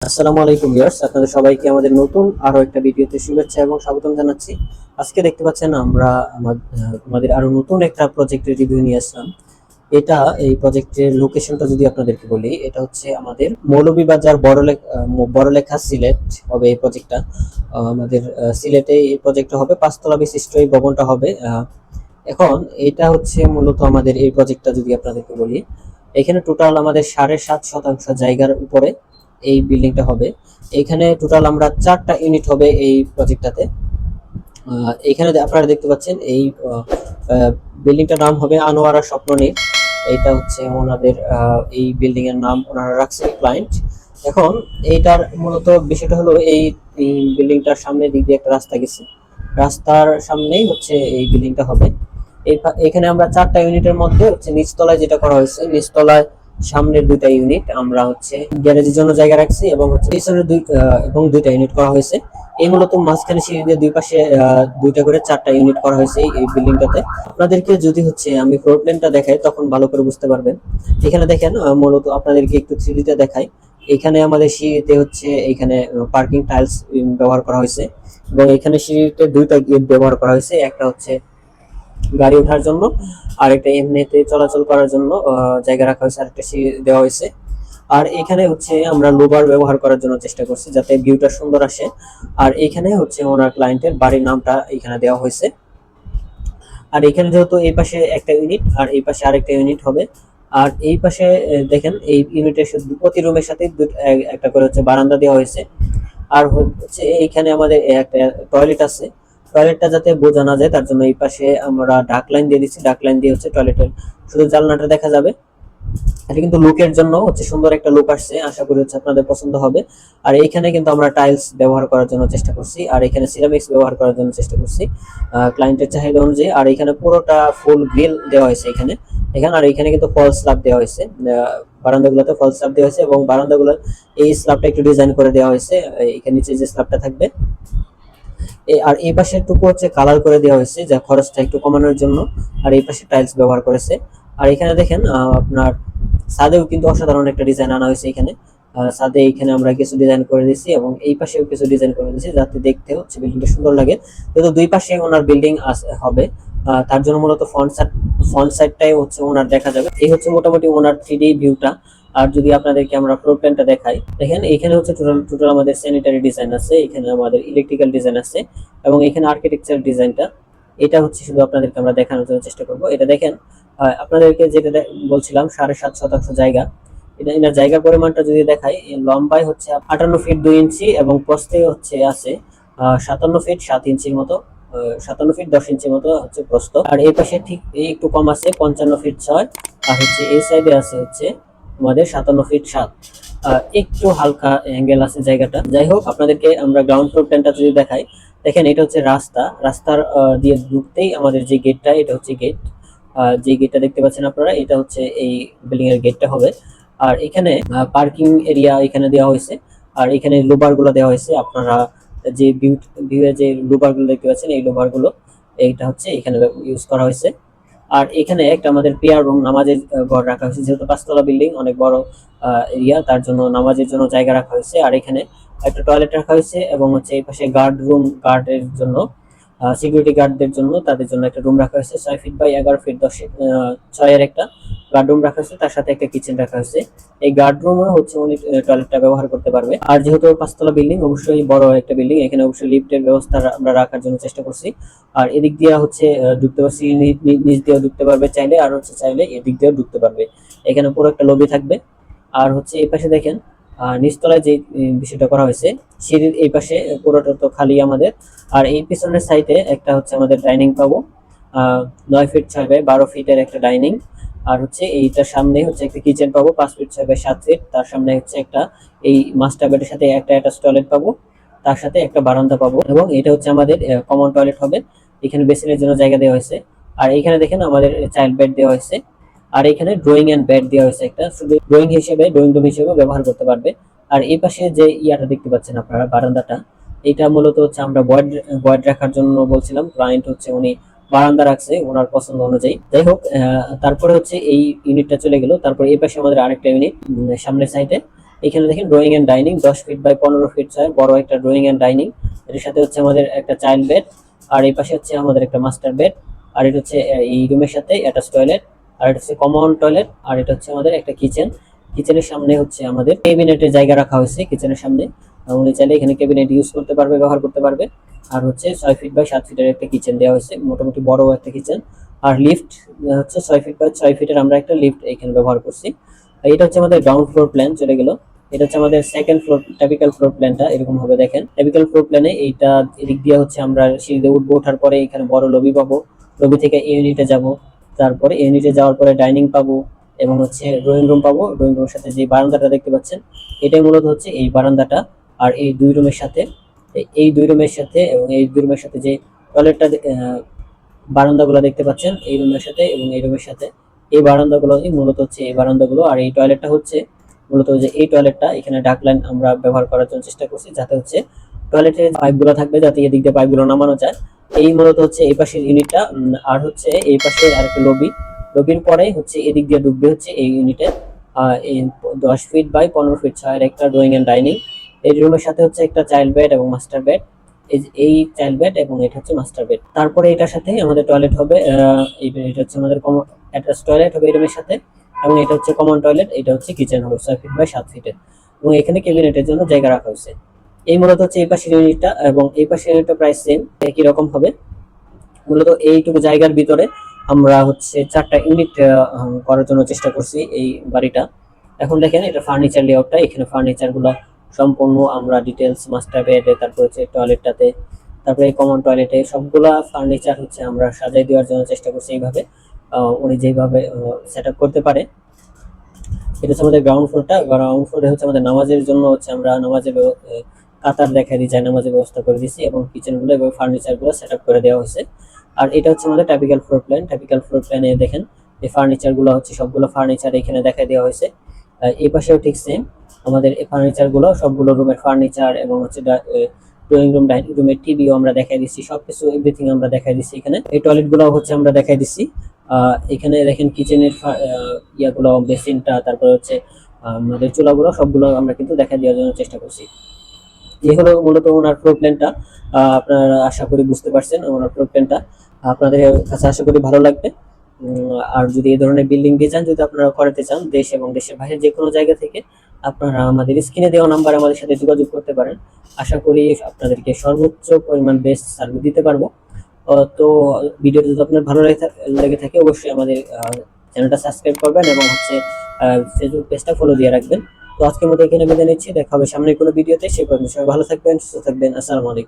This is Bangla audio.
আসসালামু আলাইকুম ভিউয়ার্স, আপনাদের সবাইকে আমাদের নতুন আরো একটা ভিডিওতে শুভেচ্ছা এবং স্বাগতম জানাচ্ছি। আজকে দেখতে পাচ্ছেন আমরা আমাদের আরো নতুন একটা প্রজেক্টের রিভিউ নিয়ে আসলাম। এই প্রজেক্টের লোকেশনটা যদি আপনাদেরকে বলি, এটা হচ্ছে আমাদের মৌলভীবাজার বড়লেখা সিলেট হবে এই প্রজেক্টটা। আমাদের সিলেটে এই প্রজেক্টটা হবে, পাঁচতলা বিশিষ্ট এই ভবনটা হবে। এখন এটা হচ্ছে মূলত আমাদের এই প্রজেক্টটা যদি আপনাদেরকে বলি, এখানে টোটাল আমাদের 7.5% জায়গার উপরে এই বিল্ডিংটা হবে। এখানে টোটাল আমরা 4টা ইউনিট হবে এই প্রজেক্টটাতে। এখানে আপনারা দেখতে পাচ্ছেন এই বিল্ডিংটার নাম হবে আনোয়ারা স্বপ্ননীড়। এইটা হচ্ছে ওনাদের এই বিল্ডিং এর নাম ওনারা রাখছে ক্লায়েন্ট। এখন এইটার মূলত বিষয়টা হলো এই বিল্ডিংটার সামনে দিক দিয়ে একটা রাস্তা গেছে, রাস্তার সামনেই হচ্ছে এই বিল্ডিংটা হবে। এখানে আমরা 4টা ইউনিটের মধ্যে হচ্ছে নিচতলায় যেটা করা হয়েছে, নিচতলায় সামনের 2টা ইউনিট আমরা হচ্ছে গ্যারেজের জন্য জায়গা রাখছি এবং হচ্ছে পিছনের এবং 2টা ইউনিট করা হয়েছে। এই মূলত মাঝখানে সিঁড়ি দিয়ে দুই পাশে 2টা করে 4টা ইউনিট করা হয়েছে এই বিল্ডিংটাতে। আপনাদেরকে যদি হচ্ছে আমি ফ্লোর প্ল্যানটা দেখাই তখন ভালো করে বুঝতে পারবেন। এখানে দেখেন, মূলত আপনাদেরকে একটু 3D দেখাই। এখানে আমাদের সিঁড়িতে হচ্ছে এখানে পার্কিং টাইলস ব্যবহার করা হয়েছে এবং এখানে সিঁড়িতে 2টা গেট ব্যবহার করা হয়েছে। একটা হচ্ছে গাড়ি ওঠার জন্য আর একটা এমনিতে চলাচল করার জন্য জায়গা রাখা হয়েছে, আরেকটা সিঁড়ি দেওয়া হয়েছে। আর এখানে হচ্ছে আমরা লোবার ব্যবহার করার জন্য চেষ্টা করছি যাতে ভিউটা সুন্দর আসে। আর এখানে হচ্ছে ওনার ক্লায়েন্টের বাড়ির নামটা এখানে দেওয়া হয়েছে। আর এখানে যেহেতু এই পাশে একটা ইউনিট আর এই পাশে আরেকটা ইউনিট হবে, আর এই পাশে দেখেন এই ইউনিটের প্রতি রুমের সাথে একটা করে হচ্ছে বারান্দা দেওয়া হয়েছে। আর হচ্ছে এইখানে আমাদের একটা টয়লেট আছে। টয়লেটটা যাতে বোঝা না যায় তার জন্য এই পাশে আমরা ডাক লাইন দিয়ে দিচ্ছি। ডাক লাইন দিয়ে হচ্ছে টয়লেটের শুধু জানলাটা দেখা যাবে। এটা কিন্তু লুকের জন্য হচ্ছে সুন্দর একটা লুক আসছে, আশা করি হচ্ছে আপনাদের পছন্দ হবে। আর এইখানে কিন্তু আমরা টাইলস ব্যবহার করার জন্য চেষ্টা করছি আর এখানে সিরামিক্স ব্যবহার করার জন্য চেষ্টা করছি ক্লায়েন্টের চাহিদা অনুযায়ী। আর এখানে পুরোটা ফুল গ্রিল দেওয়া হয়েছে এখানে এখানে আর এখানে কিন্তু ফল স্ল্যাব দেওয়া হয়েছে। বারান্দাগুলোতে ফল স্ল্যাব দেওয়া হয়েছে এবং বারান্দাগুলো এই স্ল্যাবটা একটু ডিজাইন করে দেওয়া হয়েছে। এখানে নিচে যে স্ল্যাবটা থাকবে আর এই পাশের টুকু হচ্ছে কালার করে দেওয়া হয়েছে যা খরচটা একটু কমানোর জন্য। আর এই পাশে টাইলস ব্যবহার করেছে। আর এখানে দেখেন আপনার ছাদেও কিন্তু অসাধারণ একটা ডিজাইন আনা হয়েছে এখানে। ছাদে এখানে আমরা কিছু ডিজাইন করে দিয়েছি এবং এই পাশেও কিছু ডিজাইন করে দিয়েছি যাতে দেখতে হচ্ছে বিল্ডিংটা সুন্দর লাগে। যেহেতু দুই পাশে ওনার বিল্ডিং হবে, তার জন্য মূলত ফ্রন্ট সাইডটাই হচ্ছে ওনার দেখা যাবে। এই হচ্ছে মোটামুটি ওনার 3D ভিউটা। আর যদি আপনাদেরকে আমরা ফ্লোর প্ল্যানটা দেখাই, দেখেন এখানে হচ্ছে টোটাল আমাদের স্যানিটারি ডিজাইন আছে, এখানে আমাদের ইলেকট্রিক্যাল ডিজাইন আছে এবং এখানে আর্কিটেকচার ডিজাইনটা। এটা হচ্ছে শুধু আপনাদেরকে আমরা দেখানোর জন্য চেষ্টা করব। এটা দেখেন, আপনাদেরকে যেটা বলছিলাম 7.5% জায়গা। এটার জায়গার পরিমাণটা যদি দেখাই, লম্বায় হচ্ছে 58 ফিট 2 ইঞ্চি এবং প্রস্থে হচ্ছে আছে 57 ফিট 7 ইঞ্চির মতো। 57 ফিট 10 ইঞ্চির মতো হচ্ছে প্রস্থ। আর এই পাশে ঠিক একটু কম আছে 55 ফিট 6। আর হচ্ছে এই সাইডে আছে হচ্ছে আমাদের 57 ফিট 7। একটু হালকা অ্যাঙ্গেল আছে জায়গাটা। যাই হোক, আপনাদেরকে আমরা গ্রাউন্ড ফ্লোর প্ল্যানটা যদি দেখাই, দেখেন এটা হচ্ছে রাস্তার দিয়ে ঢুকতেই আমাদের যে গেটটা, এটা হচ্ছে গেট। যে গেটটা দেখতে পাচ্ছেন আপনারা, এটা হচ্ছে এই বিল্ডিং এর গেটটা হবে। আর এখানে পার্কিং এরিয়া এখানে দেওয়া হয়েছে আর এখানে লোবার গুলো দেওয়া হয়েছে। আপনারা যে ভিউয়ে যে লোবার গুলো দেখতে পাচ্ছেন, এই লোবার গুলো এইটা হচ্ছে এখানে ইউজ করা হয়েছে। আর এখানে একটা আমাদের প্রেয়ার রুম, নামাজের ঘর রাখা হয়েছে। যেহেতু 5তলা বিল্ডিং, অনেক বড় এরিয়া, তার জন্য নামাজের জন্য জায়গা রাখা হয়েছে। আর এখানে একটা টয়লেট রাখা হয়েছে এবং হচ্ছে এই পাশে গার্ডের জন্য, সিকিউরিটি গার্ডদের জন্য, তাদের জন্য একটা রুম রাখা হয়েছে। 6 ফিট বাই 11 ফিট 10 6 এর একটা গার্ড রুম রাখা হয়েছে, তার সাথে একটা কিচেন রাখা হয়েছে। এই গার্ড রুমে হচ্ছে উনি টয়লেটটা ব্যবহার করতে পারবে। আর যেহেতু 5তলা বিল্ডিং, অবশ্যই বড় একটা বিল্ডিং, এখানে অবশ্যই লিফটের ব্যবস্থা আমরা রাখার জন্য চেষ্টা করছি। আর এদিক দিয়ে হচ্ছে ঢুকতে পারছি, নিচ দিয়েও ঢুকতে পারবে চাইলে, আর হচ্ছে চাইলে এদিক দিয়েও ঢুকতে পারবে। এখানে পুরো একটা লবি থাকবে। আর হচ্ছে এই পাশে দেখেন নিচতলায় যে বিষয়টা করা হয়েছে, সিঁড়ির এই পাশে পুরোটা তো খালি আমাদের। আর এই পিছনের সাইডে একটা হচ্ছে আমাদের ডাইনিং পাবো, 9 ফিট 6 বাই 12 ফিটের একটা ডাইনিং। আর হচ্ছে এইটার সামনে হচ্ছে একটা কিচেন পাবো 5 ফিট 6 বাই 7 ফিট। তার সামনে হচ্ছে একটা এই মাস্টার বেডের সাথে একটা অ্যাটাচ টয়লেট পাবো, তার সাথে একটা বারান্দা পাবো এবং এটা হচ্ছে আমাদের কমন টয়লেট হবে। এখানে বেসিনের জন্য জায়গা দেওয়া হয়েছে। আর এখানে দেখেন আমাদের চাইল্ড বেড দেওয়া হয়েছে। আর এখানে ড্রয়িং এন্ড বেড দেওয়া হয়েছে, একটা শুধু ড্রয়িং রুম হিসেবে ব্যবহার করতে পারবে। আর এই পাশে যে ইয়াটা দেখতে পাচ্ছেন আপনারা, বারান্দাটা, এটা মূলত হচ্ছে আমরা বয়েড রাখার জন্য বলছিলাম। ক্লায়েন্ট হচ্ছে উনি বারান্দা রাখছে ওনার পছন্দ অনুযায়ী। যাই হোক, তারপরে হচ্ছে এই ইউনিটটা চলে গেল। তারপরে এই পাশে আমাদের আরেকটা ইউনিট সামনের সাইডে। এখানে দেখেন drawing and dining 10 feet by 15 feet বড় একটা ড্রয়িং এন্ড ডাইনিং। এর সাথে হচ্ছে আমাদের একটা চাইল্ড বেড, আর এই পাশে হচ্ছে আমাদের একটা মাস্টার বেড, আর এটা হচ্ছে এই রুমের সাথে অ্যাটাচ টয়লেট, আর এটা হচ্ছে কমন টয়লেট, আর এটা হচ্ছে আমাদের একটা কিচেন। কিচেনের সামনে হচ্ছে আমাদের ক্যাবিনেটের জায়গা রাখা হয়েছে কিচেনের সামনে। উনি চাইলে এখানে ক্যাবিনেট ইউজ করতে পারবে, ব্যবহার করতে পারবে। আর হচ্ছে 6 ফিট বাই 7 ফিটের একটা কিচেন দেওয়া হয়েছে, মোটামুটি বড় একটা কিচেন। আর লিফট হচ্ছে 6 ফিট বাই 6 ফিটের আমরা একটা লিফট এখানে ব্যবহার করছি। এটা হচ্ছে আমাদের গ্রাউন্ড ফ্লোর প্ল্যান চলে গেল। এটা হচ্ছে আমাদের সেকেন্ড ফ্লোর টাইপিক্যাল ফ্লোর প্ল্যানটা এরকম হবে দেখেন। টাইপিক্যাল ফ্লোর প্ল্যানে এইটা এদিক দিয়ে হচ্ছে আমরা সিঁড়িতে উঠবো, ওঠার পরে এখানে বড় লবি পাবো, লবি থেকে ইউনিটে যাব, তারপরে ইউনিটে যাওয়ার পরে ডাইনিং পাবো এবং হচ্ছে ড্রয়িং রুম পাবো। ড্রয়িং রুমের সাথে যে বারান্দাটা দেখতে পাচ্ছেন এটাই মূলত হচ্ছে এই বারান্দাটা। আর এই দুই রুমের সাথে এই দুই রুমের সাথে এবং এই দুই রুমের সাথে যে টয়লেটটা বারান্দাগুলো দেখতে পাচ্ছেন এই রুমের সাথে এবং এই রুমের সাথে, এই বারান্দাগুলো মূলত হচ্ছে এই বারান্দাগুলো। আর এই টয়লেটটা হচ্ছে মূলত যে এই টয়লেটটা এখানে ডাক লাইন আমরা ব্যবহার করার জন্য চেষ্টা করছি, যাতে হচ্ছে টয়লেটের পাইপগুলো থাকবে, যাতে এদিক দিয়ে পাইপগুলো নামানো যায়। এই মূলত হচ্ছে এই পাশের ইউনিটটা। আর হচ্ছে এই পাশে আরেকটা লবি, লবির পরে হচ্ছে এদিক দিয়ে ঢুকবে হচ্ছে এই ইউনিটে। এই 10 ফিট বাই 15 ফিট একটা ড্রয়িং এন্ড ডাইনিং। এই রুমের সাথে হচ্ছে একটা চাইল্ড বেড এবং মাস্টার বেড। এই চাইল্ড বেড এবং এটা হচ্ছে মাস্টার বেড। তারপরে এটার সাথে আমাদের টয়লেট হবে, এটা হচ্ছে আমাদের কমন অ্যাটাচ টয়লেট হবে এই রুমের সাথে, এবং এটা হচ্ছে কমন টয়লেট, এটা হচ্ছে কিচেন হবে 6 ফিট বাই 7 ফিটের, এবং এখানে ক্যাবিনেটের জন্য জায়গা রাখা হয়েছে। এই মূলত হচ্ছে এই পাশের ইউনিটটা, এবং এই পাশের ইউনিটটা প্রায় সেম একই রকম হবে। মূলত এইটুকু জায়গার ভিতরে আমরা হচ্ছে 4টা ইউনিট করার জন্য চেষ্টা করছি এই বাড়িটা। এখন দেখেন এটা ফার্নিচার লেআউটটা, এখানে ফার্নিচার গুলো সম্পূর্ণ আমরা ডিটেলস মাস্টার বেডে, তারপর হচ্ছে টয়লেটটাতে, তারপরে কমন টয়লেটে সবগুলা ফার্নিচার হচ্ছে আমরা সাজাই দেওয়ার জন্য চেষ্টা করছি এইভাবে উনি যেভাবে সেট আপ করতে পারে। এটা হচ্ছে আমাদের গ্রাউন্ড ফ্লোরটা। গ্রাউন্ড ফ্লোরে হচ্ছে আমাদের নামাজের জন্য হচ্ছে আমরা নামাজের কাতার দেখাই দিই, যায় নামাজের ব্যবস্থা করে দিয়েছি, এবং কিচেনগুলো এবং ফার্নিচারগুলো সেট আপ করে দেওয়া হয়েছে। আর এটা হচ্ছে আমাদের typical floor plan. Typical floor প্ল্যানে দেখেন এই ফার্নিচারগুলো হচ্ছে সবগুলো ফার্নিচার এখানে দেখাই দেওয়া হয়েছে। এই পাশেও ঠিক সেম আমাদের এই ফার্নিচারগুলো সবগুলো রুমের ফার্নিচার, এবং হচ্ছে ড্রয়িং রুম ডাইনিং রুমের টিভিও আমরা দেখাই দিচ্ছি, সবকিছু এভরিথিং আমরা দেখাই দিচ্ছি এখানে। এই টয়লেটগুলো হচ্ছে আমরা দেখাই দিচ্ছি। এখানে দেখেন কিচেনের ইয়াগুলো, বেসিনটা, তারপরে হচ্ছে আমাদের চুলাগুলো সবগুলো আমরা কিন্তু দেখা দেওয়ার জন্য চেষ্টা করছি। এই হলো মূলত ওনার ফ্লোর প্ল্যানটা। আপনারা আশা করি বুঝতে পারছেন ওনার ফ্লোর প্ল্যানটা, আপনাদের কাছে আশা করি ভালো লাগবে। আর যদি এই ধরনের বিল্ডিং ডিজাইন যদি আপনারা করাতে চান দেশ এবং দেশের বাইরে যে কোনো জায়গা থেকে, আপনারা আমাদের স্ক্রিনে দেওয়া নাম্বারে আমাদের সাথে যোগাযোগ করতে পারেন। আশা করি আপনাদেরকে সর্বোচ্চ পরিমাণ বেস্ট সার্ভিস দিতে পারবো। তো ভিডিওটা যদি আপনার ভালো লেগে থাকে অবশ্যই আমাদের চ্যানেলটা সাবস্ক্রাইব করবেন, এবং হচ্ছে ফেসবুক পেজটা ফলো দিয়ে রাখবেন। তো আজকের মতো এখানে বিদায় নিচ্ছি, দেখা হবে সামনের কোনো ভিডিওতে। সে পর্যন্ত সবাই ভালো থাকবেন, সুস্থ থাকবেন। আসসালামু আলাইকুম।